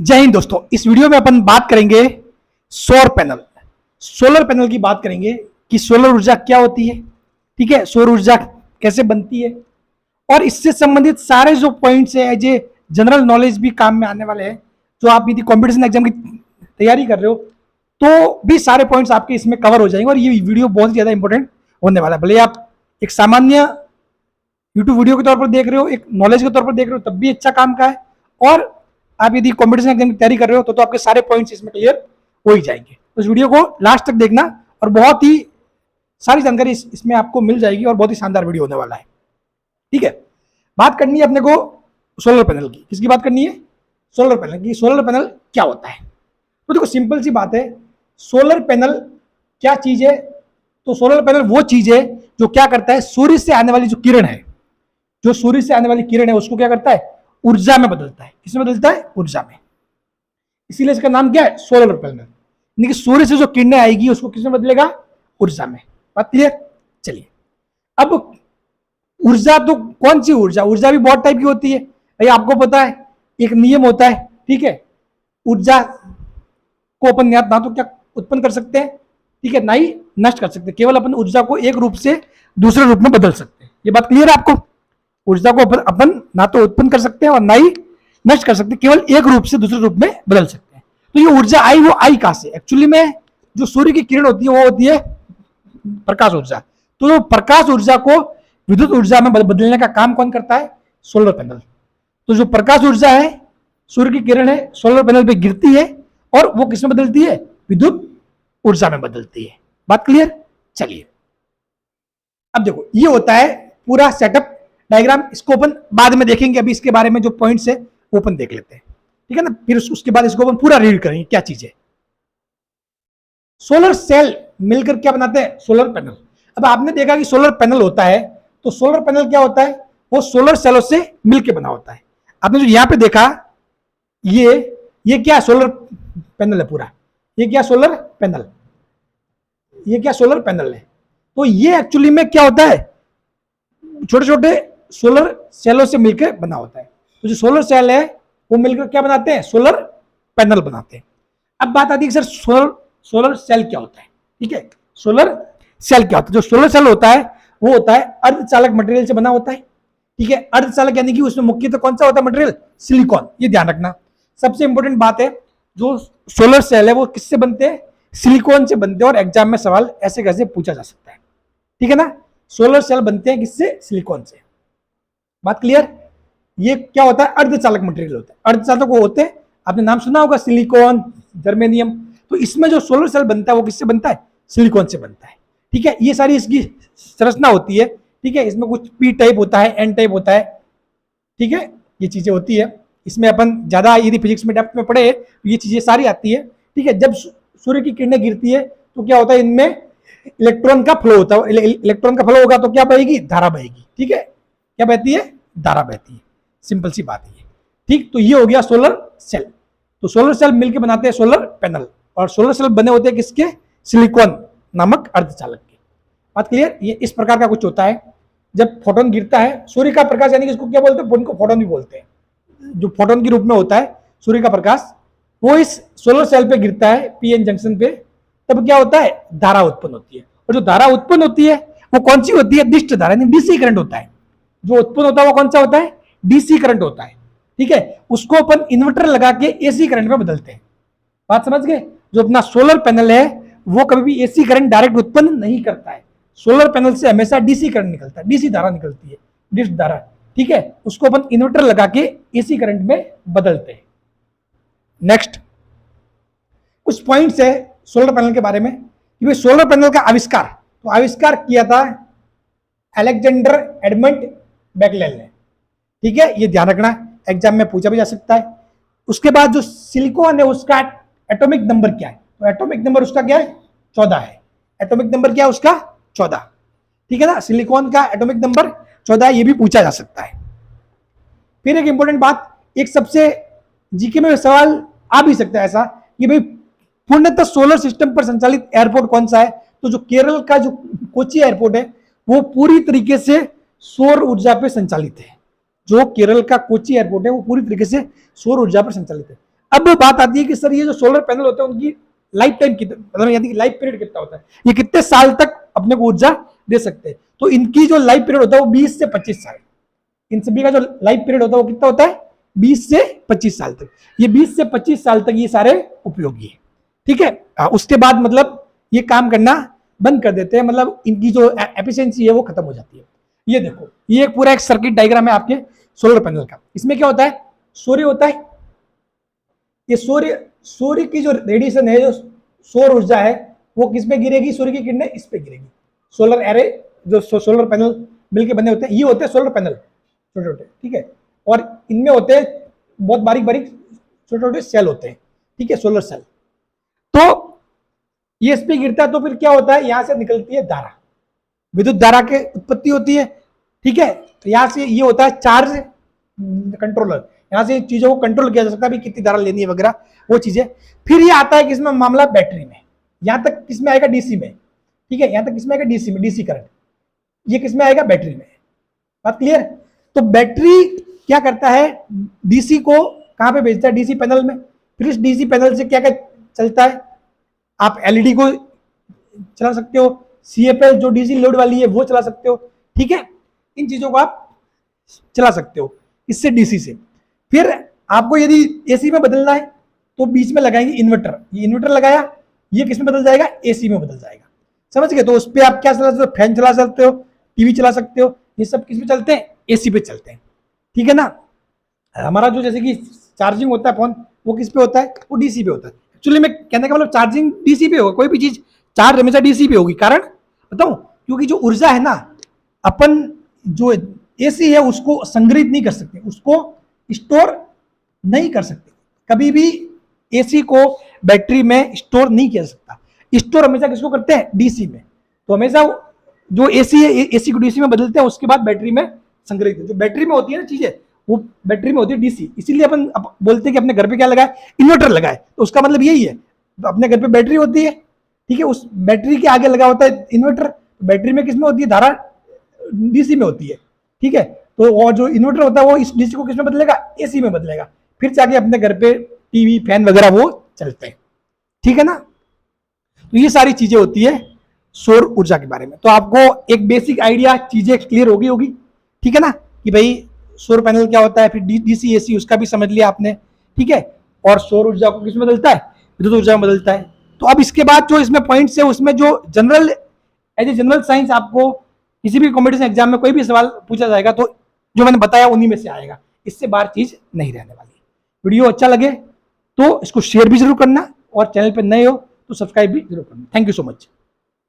जय हिंद दोस्तों। इस वीडियो में अपन बात करेंगे सौर पैनल, सोलर पैनल की बात करेंगे कि सोलर ऊर्जा क्या होती है, ठीक है, सौर ऊर्जा कैसे बनती है और इससे संबंधित सारे जो पॉइंट्स है एज ए जनरल नॉलेज भी काम में आने वाले हैं। जो आप यदि कॉम्पिटिशन एग्जाम की तैयारी कर रहे हो तो भी सारे पॉइंट्स आपके इसमें कवर हो जाएंगे और ये वीडियो बहुत ही ज्यादा इंपॉर्टेंट होने वाला है। भले आप एक सामान्य यूट्यूब वीडियो के तौर पर देख रहे हो, एक नॉलेज के तौर पर देख रहे हो, तब भी अच्छा काम का है। और आप यदि कॉम्पिटिशन एग्जाम की तैयारी कर रहे हो तो आपके सारे पॉइंट्स इसमें क्लियर हो ही जाएंगे। तो इस वीडियो को लास्ट तक देखना और बहुत ही सारी जानकारी इसमें आपको मिल जाएगी और बहुत ही शानदार वीडियो होने वाला है। ठीक है, बात करनी है अपने को सोलर पैनल की। किसकी बात करनी है? सोलर पैनल की। सोलर पैनल क्या होता है? तो देखो सिंपल सी बात है, सोलर पैनल क्या चीज है? तो सोलर पैनल वो चीज है जो क्या करता है, सूर्य से आने वाली जो किरण है, जो सूर्य से आने वाली किरण है उसको क्या करता है, ऊर्जा में बदलता है। किसमें बदलता है? ऊर्जा में। इसीलिए इसका नाम क्या है? Solar panel. यानी कि सूर्य से जो किरणें आएगी उसको किसमें बदलेगा? ऊर्जा में। बात क्लियर? चलिए, अब ऊर्जा तो कौन सी ऊर्जा? ऊर्जा भी बहुत टाइप की होती है भाई, आपको पता है। एक नियम होता है, ठीक है, ऊर्जा को अपन ना तो क्या उत्पन्न कर सकते हैं, ठीक है, ना ही नष्ट कर सकते, केवल अपन ऊर्जा को एक रूप से दूसरे रूप में बदल सकते हैं। ये बात क्लियर है आपको? ऊर्जा को अपन ना तो उत्पन्न कर सकते हैं और ना ही नष्ट कर सकते, केवल एक रूप से दूसरे रूप में बदल सकते हैं। तो ये ऊर्जा आई, वो आई कहां से? एक्चुअली में जो सूर्य की किरण होती है वो होती है प्रकाश ऊर्जा। तो जो प्रकाश ऊर्जा को विद्युत ऊर्जा में बदलने का काम कौन करता है? Solar panel. तो जो प्रकाश ऊर्जा है, सूर्य की किरण है, सोलर पैनल पे गिरती है और वो किसमें बदलती है? विद्युत ऊर्जा में बदलती है। बात क्लियर? चलिए, अब देखो ये होता है पूरा सेटअप डायग्राम। इसको अपन बाद में देखेंगे, अभी इसके बारे में जो पॉइंट्स है वो अपन देख लेते हैं, ठीक है ना। फिर उसके बाद इसको अपन पूरा रीड करेंगे क्या चीज है। सोलर सेल मिलकर क्या बनाते हैं? Solar panel. अब आपने देखा कि सोलर पैनल होता है, तो सोलर पैनल क्या होता है? वो सोलर सेलों से मिलकर बना होता है। आपने जो यहां पे देखा, ये क्या सोलर पैनल है पूरा? ये क्या सोलर पैनल? ये क्या सोलर पैनल है? तो ये एक्चुअली में क्या होता है, छोटे छोटे सोलर सेलों से मिलकर बना होता है। तो जो सोलर सेल है वो मिलकर क्या बनाते हैं? सोलर पैनल बनाते हैं। अब बात आती है सर सोलर सेल क्या होता है? ठीक है, सोलर सेल क्या होता है? जो सोलर सेल होता है वो होता है अर्धचालक मटेरियल से बना होता है। ठीक है, अर्धचालक यानी कि उसमें मुख्यतः कौन सा होता है मटेरियल? सिलिकॉन। ये ध्यान रखना, सबसे इंपॉर्टेंट बात है। जो सोलर सेल है वो किससे बनते हैं? सिलिकॉन से बनते हैं। और एग्जाम में सवाल ऐसे कैसे पूछा जा सकता है, ठीक है ना। सोलर सेल बनते हैं किससे? सिलिकॉन से। बात क्लियर? ये क्या होता है? अर्धचालक मटेरियल होता है। अर्धचालक वो होते हैं, आपने नाम सुना होगा, सिलिकॉन, जर्मेनियम। तो इसमें जो सोलर सेल बनता है वो किससे बनता है? सिलिकॉन से बनता है। ठीक है, ये सारी इसकी संरचना होती है। ठीक है, इसमें कुछ पी टाइप होता है, एन टाइप होता है, ठीक है, ये चीजें होती है। इसमें अपन ज्यादा यदि फिजिक्स में डेप्थ में पढ़े तो ये चीजें सारी आती है। ठीक है, जब सूर्य की किरणें गिरती है तो क्या होता है, इनमें इलेक्ट्रॉन का फ्लो होता है। इलेक्ट्रॉन का फ्लो होगा तो क्या बहेगी? धारा बहेगी। ठीक है, क्या बहती है? धारा बहती है। सिंपल सी बात है। ठीक, तो ये हो गया सोलर सेल। तो सोलर सेल मिलकर बनाते हैं सोलर पैनल। और सोलर सेल बने होते हैं किसके? सिलिकॉन नामक अर्धचालक के। बात क्लियर? ये इस प्रकार का कुछ होता है। जब फोटोन गिरता है, सूर्य का प्रकाश, यानी कि इसको क्या बोलते हैं? उनको फोटोन भी बोलते हैं। जो फोटोन के रूप में होता है सूर्य का प्रकाश, वो इस सोलर सेल पे गिरता है, पीएन जंक्शन पे, तब क्या होता है? धारा उत्पन्न होती है। और जो धारा उत्पन्न होती है वो कौन सी होती है? दिष्ट धारा, यानी डीसी करंट होता है। जो उत्पन्न होता है वो कौन सा होता है? डीसी करंट होता है। ठीक है, उसको अपन इन्वर्टर लगा के एसी करंट में बदलते हैं। बात समझ गए? जो अपना सोलर पैनल है वो कभी भी एसी करंट डायरेक्ट उत्पन्न नहीं करता है। सोलर पैनल से हमेशा डीसी करंट निकलता है, डीसी धारा निकलती है, डिस्ट धारा। ठीक है, उसको अपन इन्वर्टर लगा के एसी करंट में बदलते हैं। नेक्स्ट कुछ पॉइंट्स है सोलर पैनल के बारे में कि भाई सोलर पैनल का आविष्कार, तो आविष्कार किया था अलेक्जेंडर एडमंड बेकलेल ने। ठीक है, ये ध्यान रखना, एग्जाम में पूछा भी जा सकता है। उसके बाद जो सिलिकॉन है उसका एटॉमिक नंबर क्या है? तो एटॉमिक नंबर उसका क्या है? 14 है। एटॉमिक नंबर क्या है उसका? 14। ठीक है ना, सिलिकॉन का एटॉमिक नंबर 14, ये भी पूछा जा सकता है। फिर एक इंपॉर्टेंट बात, एक सबसे जीके में सवाल आ भी सकता है ऐसा कि भाई पूर्णतः सोलर सिस्टम पर संचालित एयरपोर्ट कौन सा है? तो जो केरल का जो कोची एयरपोर्ट है वो पूरी तरीके से सौर ऊर्जा पे संचालित है। जो केरल का कोची एयरपोर्ट है वो पूरी तरीके से सौर ऊर्जा पर संचालित है। अब बात आती है कि सर ये जो सोलर पैनल होते हैं उनकी लाइफ टाइम कितना, मतलब यानी लाइफ पीरियड कितना होता है, ये कितने साल तक अपने को ऊर्जा दे सकते हैं। तो इनकी जो लाइफ पीरियड होता है वो 20 से 25 साल। इन सभी का जो लाइफ पीरियड होता है वो कितना होता है, 20 से 25 साल तक। ये 20 से 25 साल तक ये सारे उपयोगी है, ठीक है। उसके बाद मतलब ये काम करना बंद कर देते हैं, मतलब इनकी जो एफिशिएंसी है वो खत्म हो जाती है। ये देखो, ये एक पूरा एक सर्किट डायग्राम है आपके सोलर पैनल का। इसमें क्या होता है, सूर्य होता है, ये सूर्य की जो रेडिएशन है, जो सौर ऊर्जा है, वो किस पे गिरेगी, सूर्य की किरणें इस पे गिरेगी। सोलर एरे जो सोलर पैनल मिलके बने होते हैं, ये होते हैं सोलर पैनल छोटे छोटे, ठीक है। और इनमें होते हैं बहुत बारीक बारीक छोटे छोटे सेल होते हैं, ठीक है, सोलर सेल। तो ये इस पे गिरता है तो फिर क्या होता है, यहां से निकलती है धारा, विद्युत धारा की उत्पत्ति होती है, ठीक है। तो यहां से ये होता है चार्ज कंट्रोलर, यहां से चीजों को कंट्रोल किया जा सकता है, कितनी धारा लेनी है वगैरह वो चीजें। फिर ये आता है किसमें, मामला बैटरी में। यहां तक किसमें आएगा, डीसी में, ठीक है। यहां तक किसमें आएगा, डीसी में, डीसी करंट। ये किसमें आएगा, बैटरी में। बात क्लियर। तो बैटरी क्या करता है, डीसी को कहां पे भेजता है, डीसी पैनल में। फिर इस डीसी पैनल से क्या क्या चलता है, आप एलईडी को चला सकते हो, सीएफएल जो डीसी लोड वाली है वो चला सकते हो, ठीक है। इन चीजों को आप चला सकते हो इससे, डीसी से। फिर आपको यदि एसी में बदलना है तो बीच में लगाएंगे इन्वर्टर, ये इन्वर्टर लगाया, ये किस में बदल जाएगा, एसी में बदल जाएगा, समझ गए। तो उस पर आप क्या चला सकते हो, फैन चला सकते हो, टीवी चला सकते हो, ये सब किस पे चलते हैं, एसी पे चलते हैं, ठीक है ना। हमारा जो जैसे कि चार्जिंग होता है फोन, वो किस पे होता है, वो डीसी पे होता है। एक्चुअली मैं कहने का मतलब चार्जिंग डीसी पे होगा, कोई भी चीज चार्ज हमेशा डीसी पे होगी। कारण बताऊं, क्योंकि जो ऊर्जा है ना, अपन जो एसी है उसको संग्रहित नहीं कर सकते, उसको स्टोर नहीं कर सकते। कभी भी एसी को बैटरी में स्टोर नहीं किया सकता। स्टोर हमेशा किसको करते हैं, डीसी में। तो हमेशा जो एसी है, एसी को डीसी में बदलते हैं, उसके बाद बैटरी में संग्रहित है। जो बैटरी में होती है ना चीजें, वो बैटरी में होती है डीसी। इसीलिए अपन बोलते हैं कि अपने घर पे क्या लगाए, इन्वर्टर लगाए। तो उसका मतलब यही है, तो अपने घर पे बैटरी होती है, ठीक है, उस बैटरी के आगे लगा होता है इन्वर्टर। बैटरी में किसमें होती है, धारा डीसी में होती है, ठीक है। तो और जो इन्वर्टर होता है वो इस डीसी को किसमें बदलेगा, एसी में बदलेगा। फिर जाके अपने घर पे टीवी फैन वगैरह वो चलते हैं, ठीक है ना। तो ये सारी चीजें होती है सौर ऊर्जा के बारे में। तो आपको एक बेसिक आइडिया, चीजें क्लियर होगी, ठीक है ना, कि भाई सौर पैनल क्या होता है। फिर डीसी एसी उसका भी समझ लिया आपने, ठीक है। और सौर ऊर्जा को किसमें बदलता है, विद्युत ऊर्जा में बदलता है। तो अब इसके बाद जो इसमें पॉइंट्स है, उसमें जो general as a general science आपको किसी भी कॉम्पिटिशन एग्जाम में कोई भी सवाल पूछा जाएगा तो जो मैंने बताया उन्हीं में से आएगा, इससे बाहर चीज नहीं रहने वाली। वीडियो अच्छा लगे तो इसको शेयर भी जरूर करना, और चैनल पर नए हो तो सब्सक्राइब भी जरूर करना। Thank you so much.